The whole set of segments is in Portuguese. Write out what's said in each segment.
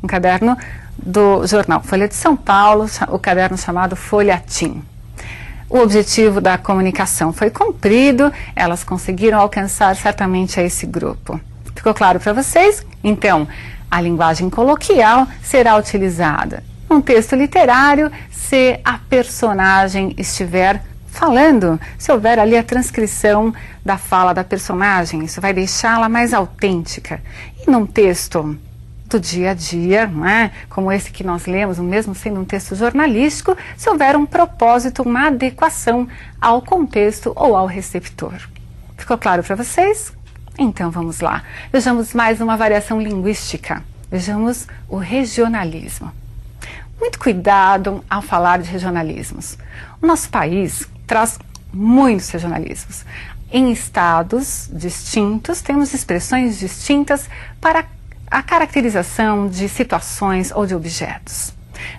um caderno do jornal Folha de São Paulo, o caderno chamado Folhatim. O objetivo da comunicação foi cumprido, elas conseguiram alcançar certamente a esse grupo. Ficou claro para vocês? Então, a linguagem coloquial será utilizada num texto literário se a personagem estiver falando, se houver ali a transcrição da fala da personagem, isso vai deixá-la mais autêntica. E num texto do dia a dia, não é? Como esse que nós lemos, mesmo sendo um texto jornalístico, se houver um propósito, uma adequação ao contexto ou ao receptor. Ficou claro para vocês? Então vamos lá. Vejamos mais uma variação linguística. Vejamos o regionalismo. Muito cuidado ao falar de regionalismos. O nosso país traz muitos regionalismos. Em estados distintos, temos expressões distintas para a caracterização de situações ou de objetos.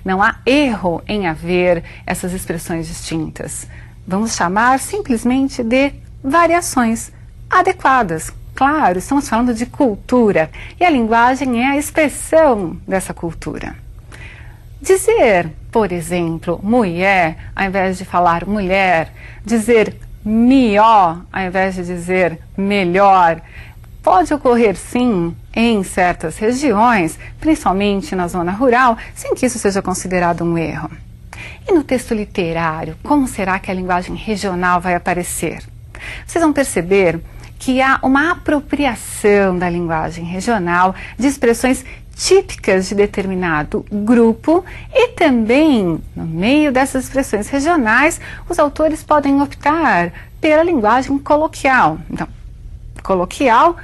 Não há erro em haver essas expressões distintas. Vamos chamar simplesmente de variações adequadas. Claro, estamos falando de cultura e a linguagem é a expressão dessa cultura. Dizer, por exemplo, mulher, ao invés de falar mulher, dizer melhor, ao invés de dizer melhor, pode ocorrer sim em certas regiões, principalmente na zona rural, sem que isso seja considerado um erro. E no texto literário, como será que a linguagem regional vai aparecer? Vocês vão perceber que há uma apropriação da linguagem regional de expressões típicas de determinado grupo e também, no meio dessas expressões regionais, os autores podem optar pela linguagem coloquial. Então, coloquial,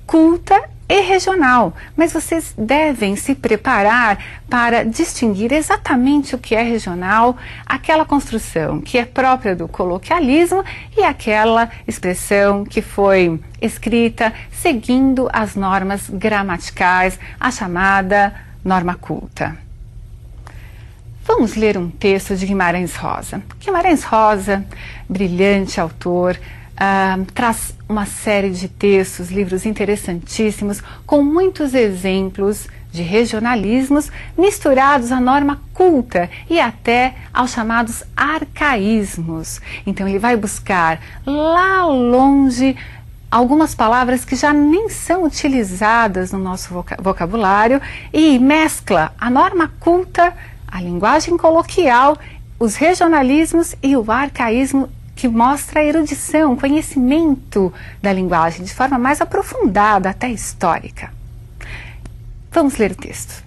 culta e regional, mas vocês devem se preparar para distinguir exatamente o que é regional, aquela construção que é própria do coloquialismo e aquela expressão que foi escrita seguindo as normas gramaticais, a chamada norma culta. Vamos ler um texto de Guimarães Rosa. Guimarães Rosa, brilhante autor, traz uma série de textos, livros interessantíssimos, com muitos exemplos de regionalismos misturados à norma culta e até aos chamados arcaísmos. Então ele vai buscar lá longe algumas palavras que já nem são utilizadas no nosso vocabulário e mescla a norma culta, a linguagem coloquial, os regionalismos e o arcaísmo, que mostra a erudição, o conhecimento da linguagem de forma mais aprofundada, até histórica. Vamos ler o texto.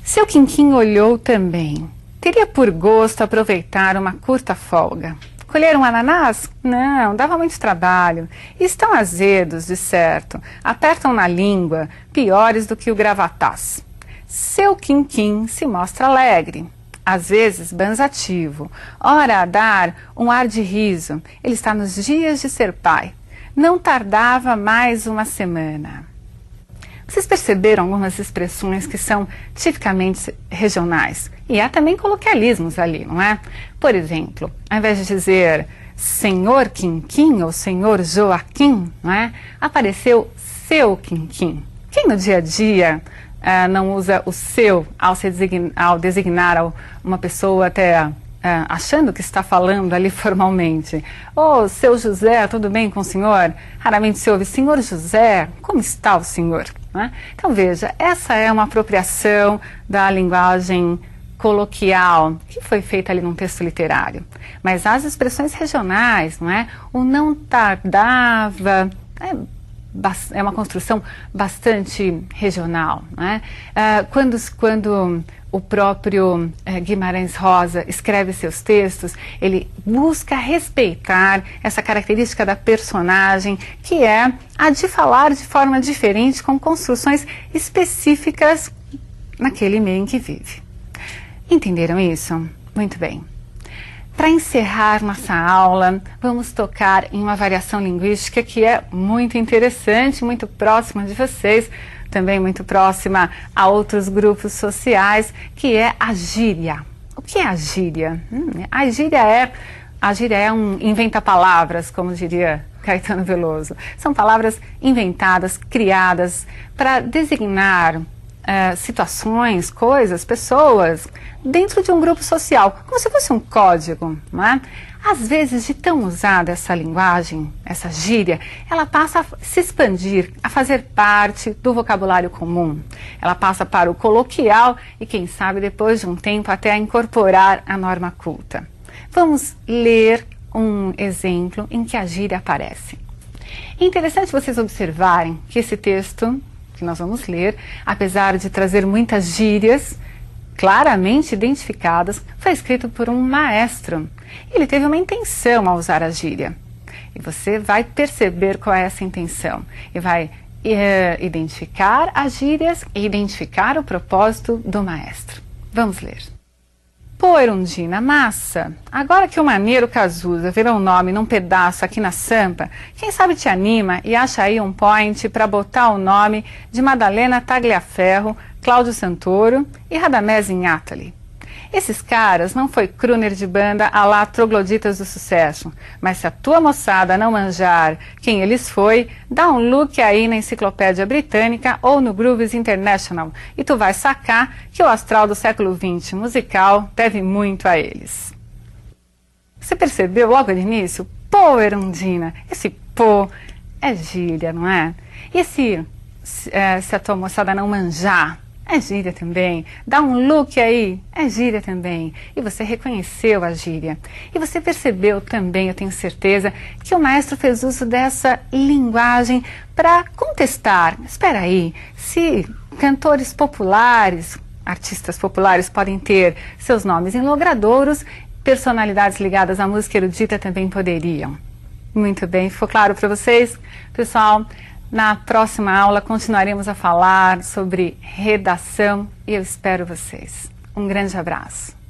Seu Quinquim olhou também. Teria por gosto aproveitar uma curta folga. Colher um ananás? Não, dava muito trabalho. Estão azedos, de certo. Apertam na língua, piores do que o gravatás. Seu Quinquim se mostra alegre. Às vezes banzativo, ora a dar um ar de riso. Ele está nos dias de ser pai. Não tardava mais uma semana. Vocês perceberam algumas expressões que são tipicamente regionais? E há também coloquialismos ali, não é? Por exemplo, ao invés de dizer senhor Quinquim ou senhor Joaquim, não é? Apareceu seu Quinquim. Quem no dia a dia não usa o seu ao designar uma pessoa até achando que está falando ali formalmente? Ô, seu José, tudo bem com o senhor? Raramente se ouve, senhor José, como está o senhor? Né? Então veja, essa é uma apropriação da linguagem coloquial que foi feita ali num texto literário. Mas as expressões regionais, não é? O não tardava, é uma construção bastante regional, né? Quando o próprio Guimarães Rosa escreve seus textos, ele busca respeitar essa característica da personagem, que é a de falar de forma diferente, com construções específicas naquele meio em que vive. Entenderam isso? Muito bem. Para encerrar nossa aula, vamos tocar em uma variação linguística que é muito interessante, muito próxima de vocês, também muito próxima a outros grupos sociais, que é a gíria. O que é a gíria? A gíria é um inventa-palavras, como diria Caetano Veloso. São palavras inventadas, criadas para designar situações, coisas, pessoas, dentro de um grupo social, como se fosse um código, não é? Às vezes, de tão usada essa linguagem, essa gíria, ela passa a se expandir, a fazer parte do vocabulário comum. Ela passa para o coloquial e, quem sabe, depois de um tempo, até a incorporar a norma culta. Vamos ler um exemplo em que a gíria aparece. É interessante vocês observarem que esse texto que nós vamos ler, apesar de trazer muitas gírias claramente identificadas, foi escrito por um maestro. Ele teve uma intenção ao usar a gíria. E você vai perceber qual é essa intenção. E vai identificar as gírias e identificar o propósito do maestro. Vamos ler. Pô, Erundina, massa! Agora que o Maneiro Cazuza virou um nome num pedaço aqui na Sampa, quem sabe te anima e acha aí um point para botar o nome de Madalena Tagliaferro, Cláudio Santoro e Radamés Inátali. Esses caras não foi crooner de banda a lá trogloditas do sucesso, mas se a tua moçada não manjar quem eles foi, dá um look aí na Enciclopédia Britânica ou no Grooves International e tu vai sacar que o astral do século XX musical deve muito a eles. Você percebeu logo no início? Pô, Erundina, esse pô é gíria, não é? E se a tua moçada não manjar, é gíria também. Dá um look aí, é gíria também. E você reconheceu a gíria. E você percebeu também, eu tenho certeza, que o maestro fez uso dessa linguagem para contestar. Espera aí, se cantores populares, artistas populares podem ter seus nomes em logradouros, personalidades ligadas à música erudita também poderiam. Muito bem, ficou claro para vocês? Pessoal, na próxima aula continuaremos a falar sobre redação e eu espero vocês. Um grande abraço.